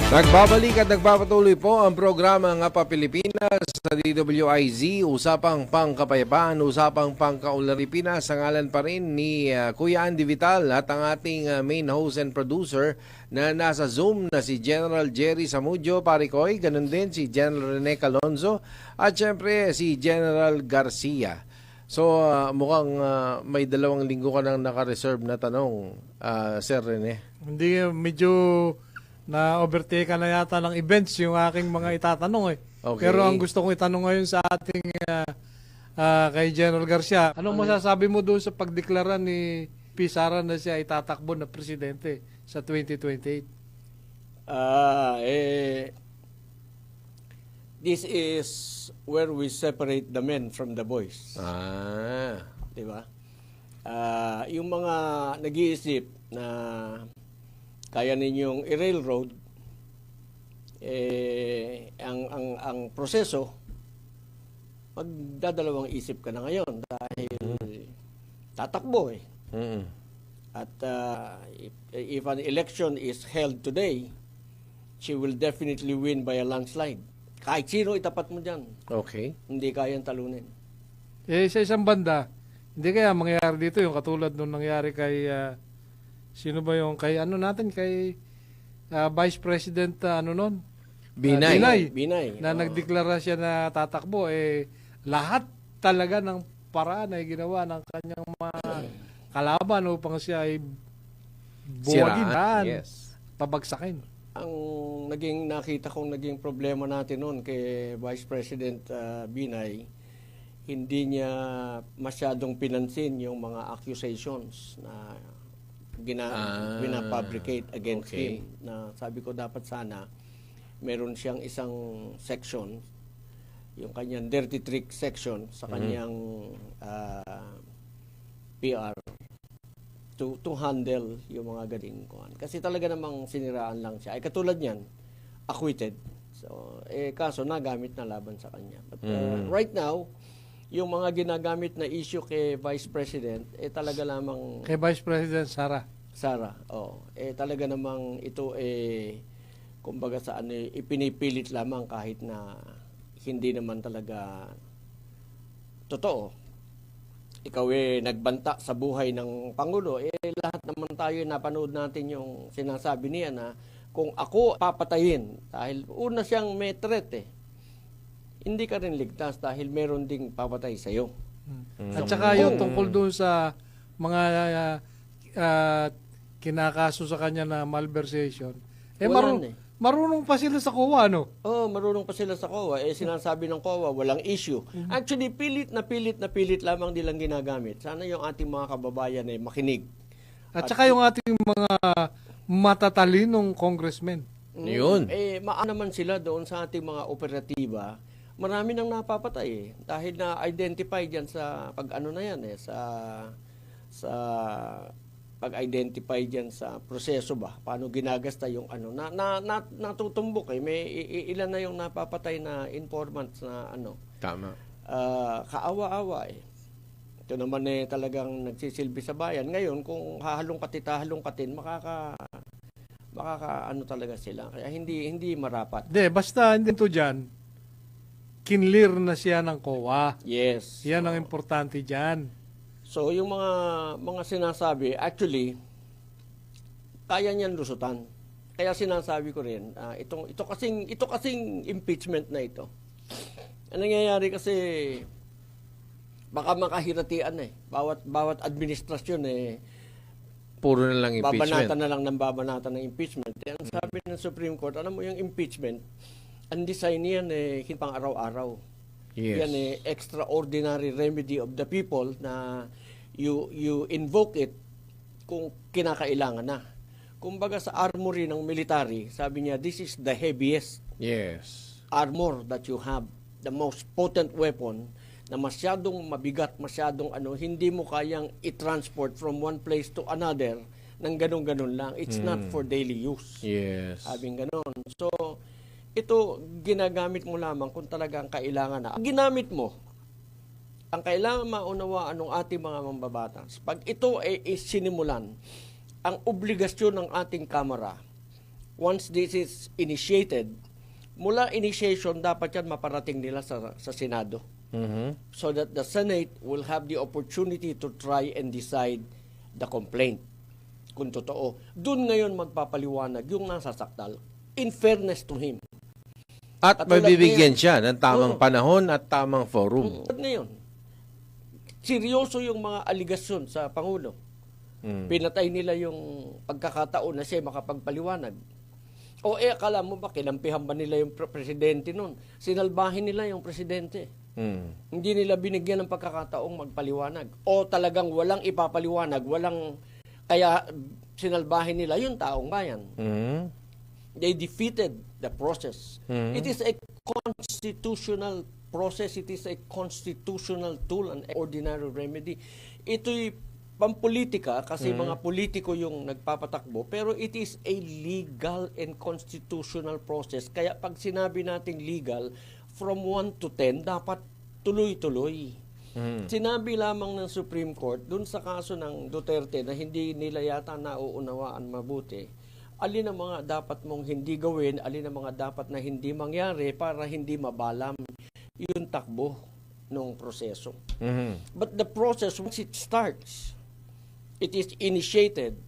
Nagbabalik at nagpapatuloy po ang programa Nga Pa Pilipinas sa DWIZ, Usapang Pangkapayapaan, Usapang Pangkaunlaran Pilipinas. Sa ngalan pa rin ni Kuya Andy Vital at ang ating main host and producer na nasa Zoom na si General Jerry Samudio Paricoy, ganun din si General Rene Calonzo at syempre si General Garcia. So mukhang may 2 linggo ka nang naka-reserve na tanong, Sir Rene. Hindi, medyo na-overtake na yata ng events yung aking mga itatanong eh. Okay. Pero ang gusto kong itanong ngayon sa ating kay General Garcia, anong masasabi mo doon sa pagdeklara ni Sara na siya itatakbo na presidente sa 2028? This is where we separate the men from the boys. Diba? Yung mga nag-iisip na kaya ninyong i-railroad, ang proseso, magdadalawang isip ka na ngayon dahil tatakbo eh. At if an election is held today, she will definitely win by a landslide. Kahit sino itapat mo dyan. Okay. Hindi kayang talunin. Sa isang banda, hindi kaya mangyayari dito yung katulad nung nangyari kay sino ba yung kay Vice President nun? Binay. Na nagdeklara siya na tatakbo, lahat talaga ng paraan ay ginawa ng kanyang mga kalaban upang siya ay buwagin, yes, pabagsakin. Ang nakita kong naging problema natin noon kay Vice President Binay, hindi niya masyadong pinansin yung mga accusations na binafabricate against him. Na sabi ko dapat sana meron siyang isang section, yung kanyang dirty trick section sa kanyang PR to handle yung mga galing kuhan. Kasi talaga namang siniraan lang siya. Ay katulad niyan, acquitted. So, kaso nagamit na laban sa kanya. But right now, yung mga ginagamit na issue kay Vice President, talaga lamang Kay Vice President Sara, talaga namang ito kumbaga saan ipinipilit lamang kahit na hindi naman talaga totoo. Ikaw nagbanta sa buhay ng Pangulo, lahat naman tayo napanood natin yung sinasabi niya na kung ako papatayin, dahil una siyang may threat hindi ka rin ligtas dahil meron ding papatay sa'yo. At saka yung tungkol doon sa mga kinakaso sa kanya na malversation, marunong pa sila sa COA, no? Marunong pa sila sa COA. Sinasabi ng COA, walang issue. Actually, pilit lamang nilang ginagamit. Sana yung ating mga kababayan ay makinig. At saka yung ating mga matatalinong congressmen. Yun. Maan naman sila doon sa ating mga operatiba. Marami nang napapatay dahil na-identify diyan sa pag-ano na yan sa pag-identify diyan sa proseso ba paano ginagasta yung natutumbok may ilan na yung napapatay na informants na Tama. Kaawa-awa ito naman talagang nagsisilbi sa bayan ngayon kung hahalongkatin makaka talaga sila kaya hindi marapat. Basta hindi to diyan kinlir na siya ng COA. Yes. Yan ang importante diyan. So, yung mga sinasabi, actually, kaya niyan lusutan. Kaya sinasabi ko rin, ito kasing impeachment na ito. Ang nangyayari kasi, baka makahiratian Bawat administrasyon puro na lang impeachment. Babanatan ng impeachment. Ang sabi ng Supreme Court, alam mo yung impeachment, ang design niyan pang araw-araw. Yes. Yan extraordinary remedy of the people na you invoke it kung kinakailangan na. Kumbaga sa armory ng military, sabi niya, this is the heaviest armor that you have. The most potent weapon na masyadong mabigat, masyadong hindi mo kayang i-transport from one place to another ng ganun-ganun lang. It's not for daily use. Yes. Sabing ganun. So, ito, ginagamit mo lamang kung talagang kailangan na. Ginamit mo, ang kailangan maunawaan ng ating mga mambabatas, pag ito ay isinimulan, ang obligasyon ng ating Kamara once this is initiated, mula initiation, dapat yan maparating nila sa Senado. So that the Senate will have the opportunity to try and decide the complaint. Kung totoo. Doon ngayon magpapaliwanag yung nasasakdal. In fairness to him. At Katulad mabibigyan ngayon, siya ng tamang panahon at tamang forum. At ngayon, seryoso yung mga aligasyon sa Pangulo. Pinatay nila yung pagkakataon na siya makapagpaliwanag. O akala mo ba, kinampihan ba nila yung presidente nun? Sinalbahin nila yung presidente. Hindi nila binigyan ng pagkakataong magpaliwanag. O talagang walang ipapaliwanag, kaya sinalbahin nila yung taong bayan. They defeated the process. It is a constitutional process. It is a constitutional tool, an ordinary remedy. Ito'y pampolitika kasi mga politiko yung nagpapatakbo, pero it is a legal and constitutional process. Kaya pag sinabi nating legal, from 1 to 10, dapat tuloy-tuloy. Sinabi lamang ng Supreme Court, dun sa kaso ng Duterte na hindi nila yata nauunawaan mabuti, alin ang mga dapat mong hindi gawin, alin ang mga dapat na hindi mangyari para hindi mabalam yung takbo ng proseso. But the process, once it starts, it is initiated,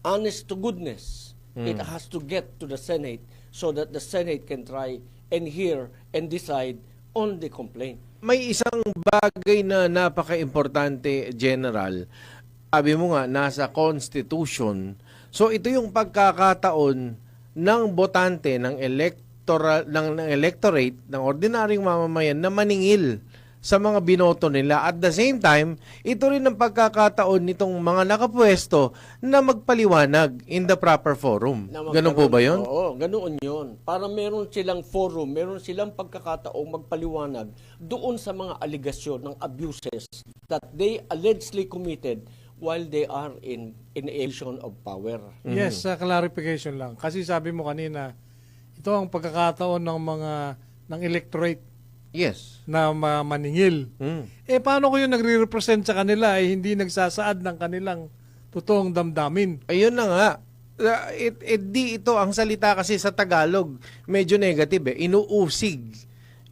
honest to goodness, it has to get to the Senate so that the Senate can try and hear and decide on the complaint. May isang bagay na napaka-importante, General. Sabi mo nga, nasa Constitution. So ito yung pagkakataon ng botante, ng electorate, ng ordinaryong mamamayan na maningil sa mga binoto nila. At the same time, ito rin ang pagkakataon nitong mga nakapwesto na magpaliwanag in the proper forum. Ganun po ba yun? Oo, ganoon yun. Para meron silang forum, meron silang pagkakataong magpaliwanag doon sa mga aligasyon ng abuses that they allegedly committed while they are in position of power. Yes, clarification lang. Kasi sabi mo kanina, ito ang pagkakataon ng electorate. Yes. Na maningil. Paano ko yung nagre-represent sa kanila hindi nagsasaad ng kanilang totoong damdamin? Ayun na nga. Di ito, ang salita kasi sa Tagalog, medyo negative inuusig.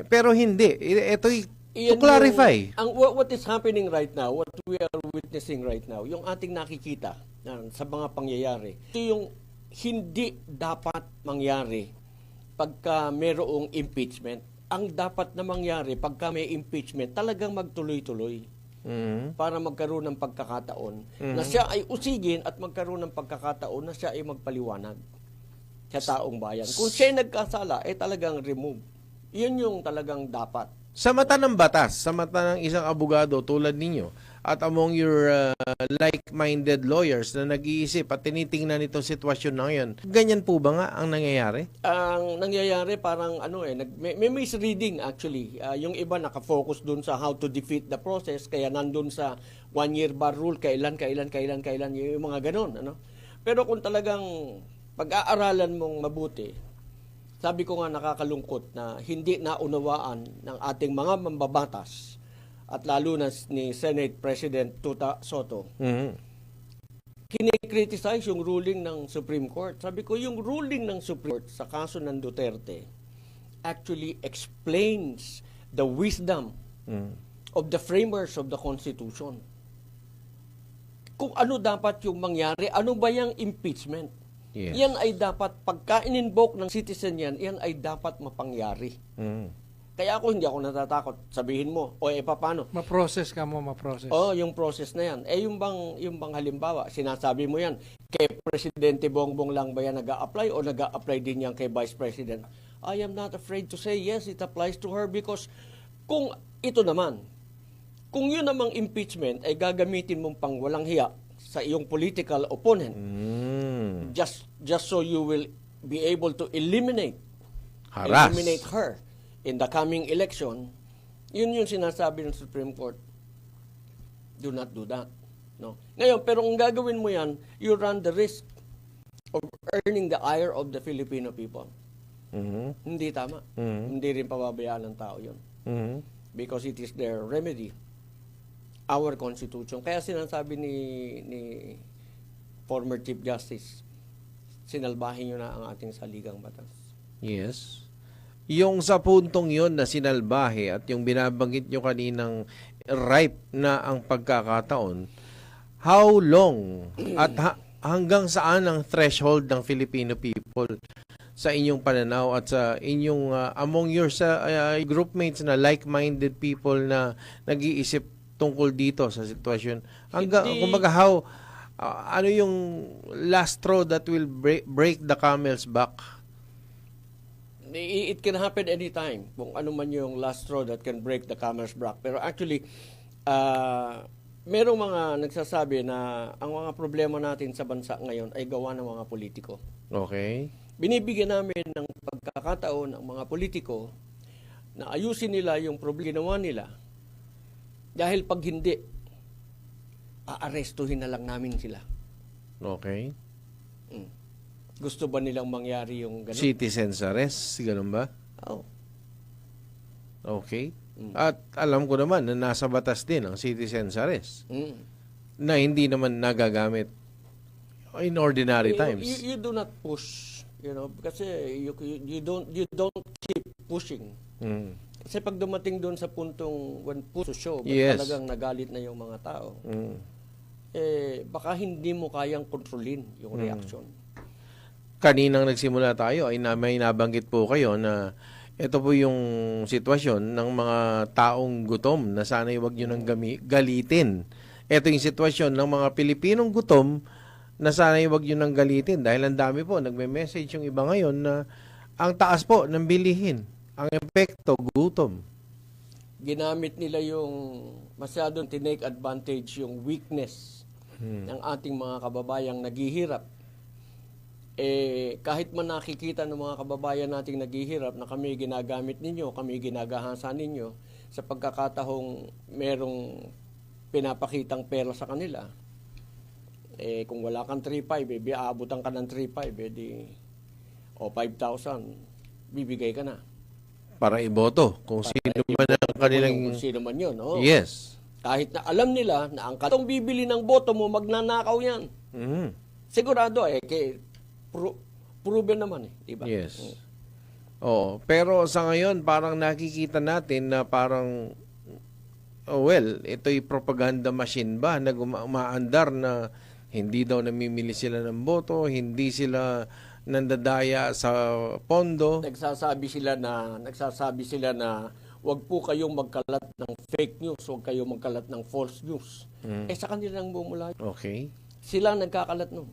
Pero hindi. Ito'y to clarify. What is happening right now, what we are witnessing right now, yung ating nakikita sa mga pangyayari, ito yung hindi dapat mangyari pagka mayroong impeachment. Ang dapat na mangyari pagka may impeachment, talagang magtuloy-tuloy para magkaroon ng pagkakataon na siya ay usigin at magkaroon ng pagkakataon na siya ay magpaliwanag sa taong bayan. Kung siya ay nagkasala, talagang remove. Yun yung talagang dapat. Sa mata ng batas, sa mata ng isang abogado tulad ninyo, at among your like-minded lawyers na nag-iisip at tinitingnan itong sitwasyon na ngayon, ganyan po ba nga ang nangyayari? Ang nangyayari parang may misreading actually. Yung iba nakafocus dun sa how to defeat the process, kaya nandun sa 1-year bar rule, kailan, yung mga ganun. Pero kung talagang pag-aaralan mong mabuti, sabi ko nga nakakalungkot na hindi naunawaan ng ating mga mambabatas at lalo na ni Senate President Tuta Soto. Kinikriticize yung ruling ng Supreme Court. Sabi ko, yung ruling ng Supreme Court sa kaso ng Duterte actually explains the wisdom of the framers of the Constitution. Kung ano dapat yung mangyari, ano ba yung impeachment? Yes. Yan ay dapat, pagka in-invoke ng citizen yan ay dapat mapangyari. Kaya hindi ako natatakot. Sabihin mo, paano? Ma-process ka mo, ma-process. Yung process na yan. Yung bang halimbawa, sinasabi mo yan, kay Presidente Bongbong lang ba yan nag-a-apply o nag-a-apply din yan kay Vice President? I am not afraid to say yes, it applies to her because kung ito naman, kung yun namang impeachment ay gagamitin mong pang walang hiya sa iyong political opponent, just so you will be able to eliminate her in the coming election, yun yung sinasabi ng Supreme Court. Do not do that. No. Ngayon, pero kung gagawin mo yan, you run the risk of earning the ire of the Filipino people. Hindi tama. Hindi rin pababayaan ng tao yun. Because it is their remedy. Our Constitution. Kaya sinasabi ni former Chief Justice sinalbahin nyo na ang ating saligang batas. Yes. Yung sa puntong yon na sinalbahe at yung binabanggit nyo kaninang ripe na ang pagkakataon, how long at hanggang saan ang threshold ng Filipino people sa inyong pananaw at sa inyong among your groupmates na like-minded people na nag-iisip tungkol dito sa sitwasyon? Kumbaga ano yung last straw that will break the camel's back? It can happen anytime, kung ano man yung last straw that can break the camel's back. Pero actually, merong mga nagsasabi na ang mga problema natin sa bansa ngayon ay gawa ng mga politiko. Okay. Binibigyan namin ng pagkakataon ang mga politiko na ayusin nila yung problema ginawa nila. Dahil pag hindi, aarestuhin na lang namin sila. Okay. Gusto ba nilang mangyari yung gano'n? Citizen's arrest, ganun ba? Oo. Okay. At alam ko naman na nasa batas din ang citizen's arrest na hindi naman nagagamit in ordinary times. You do not push, kasi you don't keep pushing. Kasi pag dumating doon sa puntong when push to show, Yes. talagang nagalit na yung mga tao, baka hindi mo kayang kontrolin yung reaction. Kaninang nagsimula tayo ay may nabanggit po kayo na ito po yung sitwasyon ng mga taong gutom na sana'y wag nyo nang galitin. Ito yung sitwasyon ng mga Pilipinong gutom na sana'y wag nyo nang galitin dahil ang dami po nagme-message yung iba ngayon na ang taas po ng bilihin. Ang epekto, gutom. Ginamit nila yung masyadong tinake advantage yung weakness ng ating mga kababayang naghihirap. Kahit man nakikita ng mga kababayan nating naghihirap na kami ginagamit ninyo, kami ginagahasan ninyo, sa pagkakatahong merong pinapakitang pera sa kanila, kung wala kang 3.5, aabutan ka ng 3.5, o 5,000, bibigay ka na. Para iboto kung sino man ang kanilang... Kung sino man yun, oh. Yes. Kahit na alam nila na ang katong bibili ng boto mo, magnanakaw yan. Sigurado proven naman diba? Yes. Oo. Pero sa ngayon, parang nakikita natin na parang, ito'y propaganda machine ba na umaandar na hindi daw namimili sila ng boto, hindi sila nandadaya sa pondo. Nagsasabi sila na wag po kayong magkalat ng fake news, wag kayong magkalat ng false news. Sa kanilang bumula. Okay. Sila ang nagkakalat nun.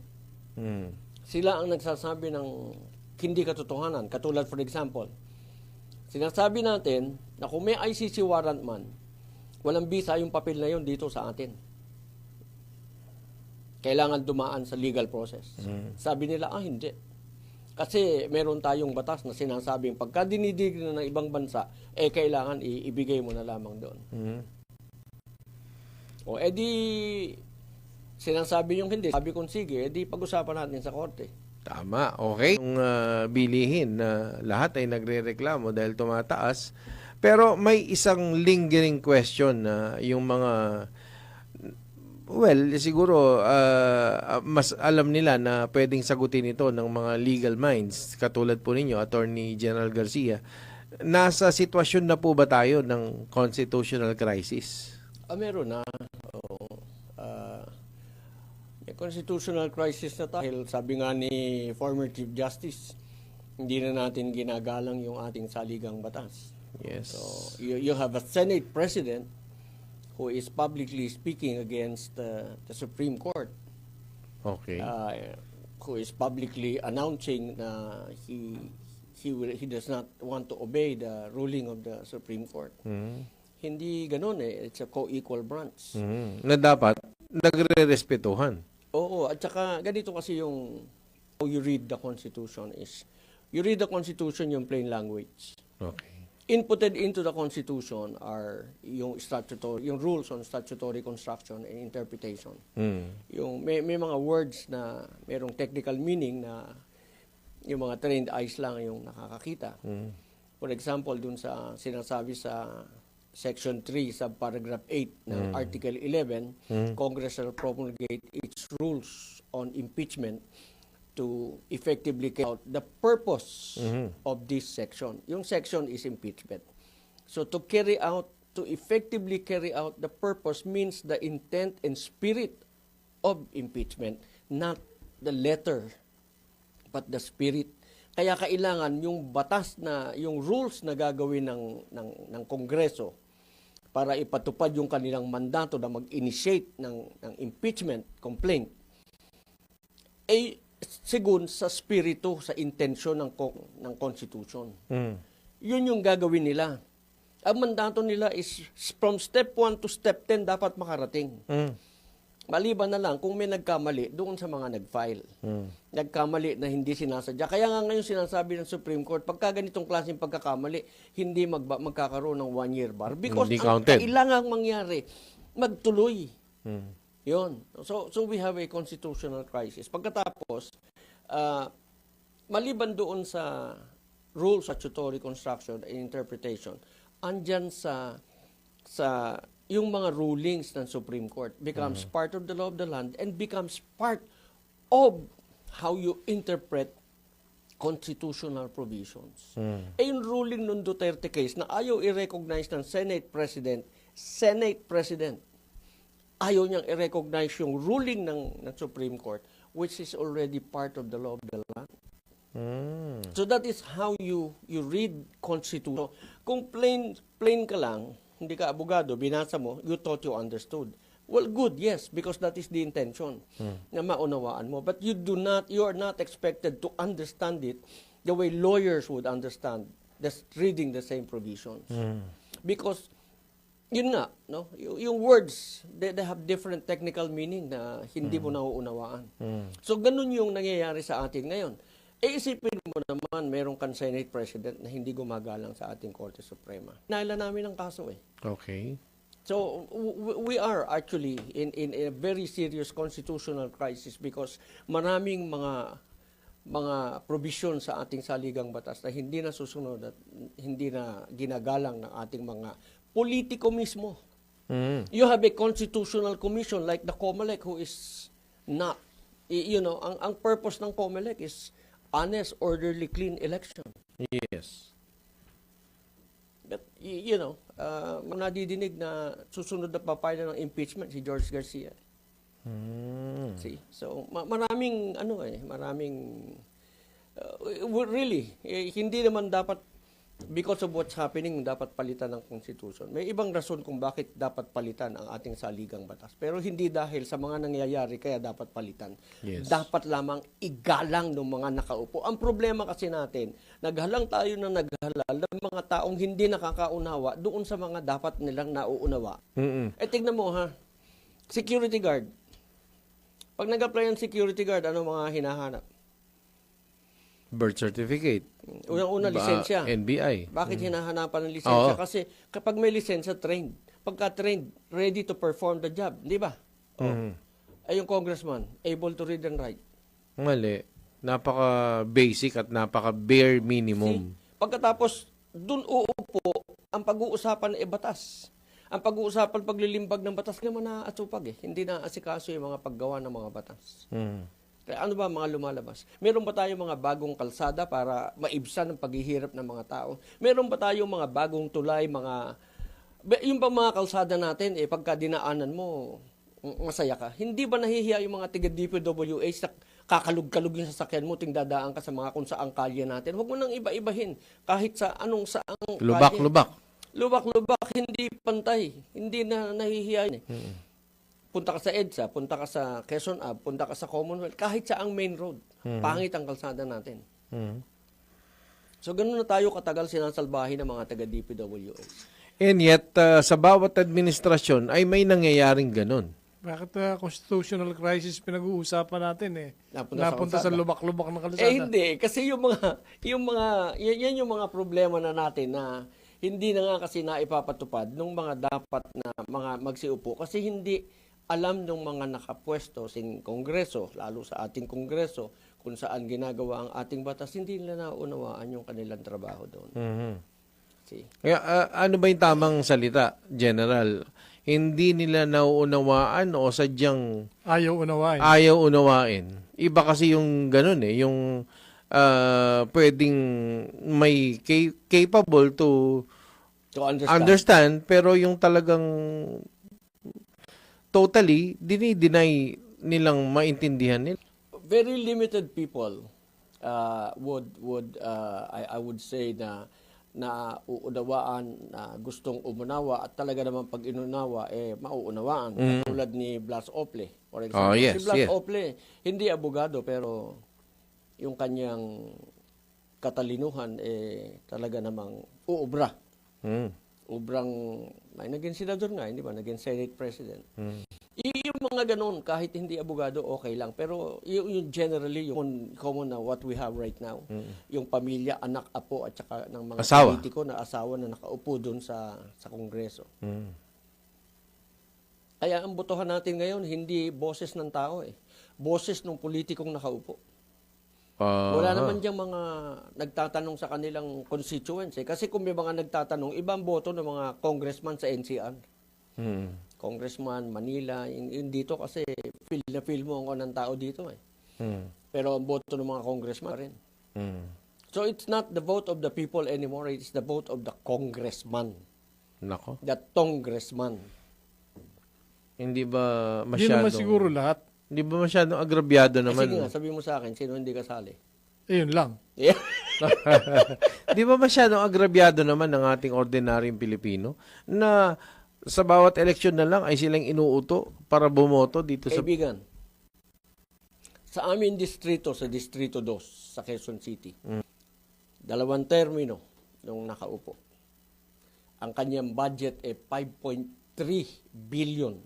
Sila ang nagsasabi ng hindi katotohanan. Katulad, for example, sinasabi natin na kung may ICC warrant man, walang bisa yung papel na yun dito sa atin. Kailangan dumaan sa legal process. Sabi nila, hindi. Kasi meron tayong batas na sinasabing pagka dinidig na ng ibang bansa, kailangan ibigay mo na lamang doon. O sinasabi yung hindi. Sabi kong sige, pag-usapan natin sa korte. Tama, okay. Yung bilihin na lahat ay nagre-reklamo dahil tumataas. Pero may isang lingering question na yung mga, siguro mas alam nila na pwedeng sagutin ito ng mga legal minds. Katulad po ninyo, Attorney General Garcia. Nasa sitwasyon na po ba tayo ng constitutional crisis? Meron na. Constitutional crisis na dahil sabi nga ni former Chief Justice, hindi na natin ginagalang yung ating saligang batas. Yes. So, you have a Senate President who is publicly speaking against the Supreme Court. Okay. Who is publicly announcing na he does not want to obey the ruling of the Supreme Court. Hindi ganun It's a co-equal branch. Na dapat nagre-respetuhan. Oo, at saka ganito kasi yung how you read the Constitution is, you read the Constitution yung plain language. Okay. Inputted into the Constitution are yung rules on statutory construction and interpretation. Yung may mga words na mayroong technical meaning na yung mga trained eyes lang yung nakakakita. For example, dun sa sinasabi sa Section 3, subparagraph 8 ng Article 11, Congress shall promulgate its rules on impeachment to effectively carry out the purpose of this section. Yung section is impeachment. So to effectively carry out the purpose means the intent and spirit of impeachment, not the letter, but the spirit. Kaya kailangan yung batas na, yung rules na gagawin ng Kongreso para ipatupad yung kanilang mandato na mag-initiate ng impeachment complaint, ay sigun sa spirito, sa intensyon ng Constitution. Yun yung gagawin nila. Ang mandato nila is from step 1 to step 10 dapat makarating. Maliban na lang kung may nagkamali doon sa mga nag-file. Nagkamali na hindi sinasadya. Kaya nga ngayon sinasabi ng Supreme Court, pagka ganitong klaseng pagkakamali, hindi magkakaroon ng 1-year bar. Because ang kailangang mangyari, magtuloy. Yun. So we have a constitutional crisis. Pagkatapos, maliban doon sa rules, statutory construction and interpretation, andyan sa yung mga rulings ng Supreme Court becomes part of the law of the land and becomes part of how you interpret constitutional provisions. Yung ruling ng Duterte case na ayaw i-recognize ng Senate President, ayaw niyang i-recognize yung ruling ng Supreme Court, which is already part of the law of the land. So that is how you read Constitution. Kung plain ka lang, hindi ka abogado, binasa mo, you thought you understood. Well, good, yes, because that is the intention na maunawaan mo. But you are not expected to understand it the way lawyers would understand reading the same provisions. Because yun nga, no? Yung words, they have different technical meaning na hindi mo nauunawaan. So, ganun yung nangyayari sa atin ngayon. Isipin mo naman, merong kang Senate President na hindi gumagalang sa ating Korte Suprema. Naila namin ang kaso eh. Okay. So, we are actually in a very serious constitutional crisis because maraming mga provision sa ating saligang batas na hindi na susunod at hindi na ginagalang ng ating mga politiko mismo. You have a constitutional commission like the COMELEC who is not, ang purpose ng COMELEC is honest, orderly, clean election. Yes. But, nadidinig na susunod na papaya ng impeachment si George Garcia. See? So, maraming, really, hindi naman dapat, because of what's happening, dapat palitan ng Constitution. May ibang rason kung bakit dapat palitan ang ating saligang batas. Pero hindi dahil sa mga nangyayari kaya dapat palitan. Yes. Dapat lamang igalang ng mga nakaupo. Ang problema kasi natin, naghalang tayo ng naghalal ng mga taong hindi nakakaunawa doon sa mga dapat nilang nauunawa. Tignan mo ha, security guard. Pag nag-apply ang security guard, ano mga hinahanap? Birth certificate. Unang-una, lisensya. NBI. Bakit hinahanapan ng lisensya? Kasi kapag may lisensya, trained. Pagka trained, ready to perform the job. Di ba? Ay yung congressman, able to read and write. Mali. Napaka-basic at napaka-bare minimum. Pagkatapos, dun uupo, ang pag-uusapan ay batas. Ang pag-uusapan, paglilimbag ng batas, naman naaatupag eh. Hindi na asikaso yung mga paggawa ng mga batas. Ano ba mga lumalabas? Meron ba tayong mga bagong kalsada para maibsan ang paghihirap ng mga tao? Meron ba tayong mga bagong tulay, yung ba mga kalsada natin, pagka dinaanan mo, masaya ka? Hindi ba nahihiya yung mga taga-DPWH na kakalug-kalug yung sasakyan mo, dadaan ka sa mga kung saang kalye natin? Huwag mo nang iba-ibahin. Kahit sa anong saang Lubak-lubak. Lubak-lubak, hindi pantay. Hindi na nahihiya yun Punta ka sa EDSA, punta ka sa Quezon Ave, punta ka sa Commonwealth, kahit sa ang main road, pangit ang kalsada natin. So, ganun na tayo katagal sinasalbahin ng mga taga-DPWH. And yet, sa bawat administrasyon ay may nangyayaring ganun. Bakit constitutional crisis pinag-uusapan natin eh? Napunta sa lubak-lubak ng kalsada. Hindi. Kasi yan yung mga problema na natin na hindi na nga kasi naipapatupad ng mga dapat na mga magsiupo. Kasi hindi alam ng mga nakapwesto sa Kongreso, lalo sa ating Kongreso, kung saan ginagawa ang ating batas, hindi nila naunawaan yung kanilang trabaho doon. Kaya, ano ba yung tamang salita, General? hindi nila nauunawaan o sadyang Ayaw unawain. ayaw unawain. Iba kasi yung ganun yung pwedeng may capable to To understand. understand, pero yung talagang totally dinideny nilang maintindihan nila. Very limited people I would say na uunawaan, na gustong umunawa, at talaga naman pag inunawa mauunawaan. Katulad ni Blas Ople, for example. Oh, yes, Si Blas yes. Ople, hindi abogado, pero yung kanyang katalinuhan talaga namang uubra. Ubrang, may naging senador nga, hindi ba? Naging Senate President. Yung mga ganun, kahit hindi abogado, okay lang. Pero yung generally, yung common na what we have right now, yung pamilya, anak, apo, at saka ng mga Asawa. politiko na asawa na nakaupo doon sa Kongreso. Kaya ang botohan natin ngayon, hindi boses ng tao boses ng politikong nakaupo. Wala naman diyang mga nagtatanong sa kanilang constituents. Kasi kung may mga nagtatanong, ibang boto ng mga congressman sa NCR. Congressman, Manila, yung dito kasi feel mo ang ng tao dito Pero ang boto ng mga congressman rin. So it's not the vote of the people anymore, it's the vote of the congressman. Nako. The congressman. Hindi ba Hindi naman masyadong siguro lahat. Hindi ba masyadong agrabyado naman? Sige nga, sabi mo sa akin, sino hindi kasali? Ayun lang. Yeah. Di ba masyadong agrabyado naman ng ating ordinaryong Pilipino na sa bawat eleksyon na lang ay silang inuuto para bumoto dito sa... Kaibigan, sa aming distrito, sa Distrito 2, sa Quezon City, 2 termino nung nakaupo. Ang kanyang budget 5.3 billion.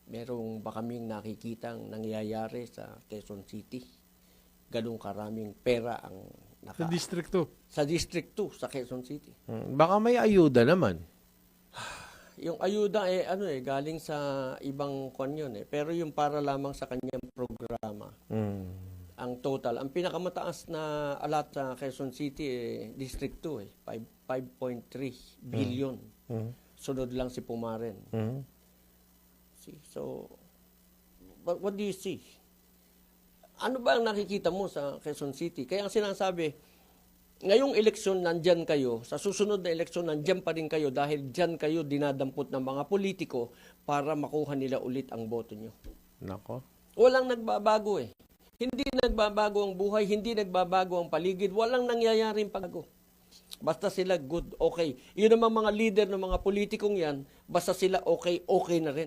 Merong ba kaming nakikitang nangyayari sa Quezon City? Ganong karaming pera ang Sa District 2. sa District 2, sa Quezon City. Baka may ayuda naman. Yung ayuda galing sa ibang kwan yun Pero yung para lamang sa kanyang programa, ang total, ang pinakamataas na alat sa Quezon City District 2 5.3 billion. Sunod lang si Pumaren. See, so, what do you see? Ano ba ang nakikita mo sa Quezon City? Kaya ang sinasabi, ngayong eleksyon nandyan kayo, sa susunod na eleksyon nandyan pa rin kayo dahil dyan kayo dinadampot ng mga politiko para makuha nila ulit ang boto nyo. Nako. Walang nagbabago Hindi nagbabago ang buhay, hindi nagbabago ang paligid, walang nangyayaring pagbago. Basta sila good, okay. Yun naman mga leader ng mga politikong yan, basta sila okay, okay na rin.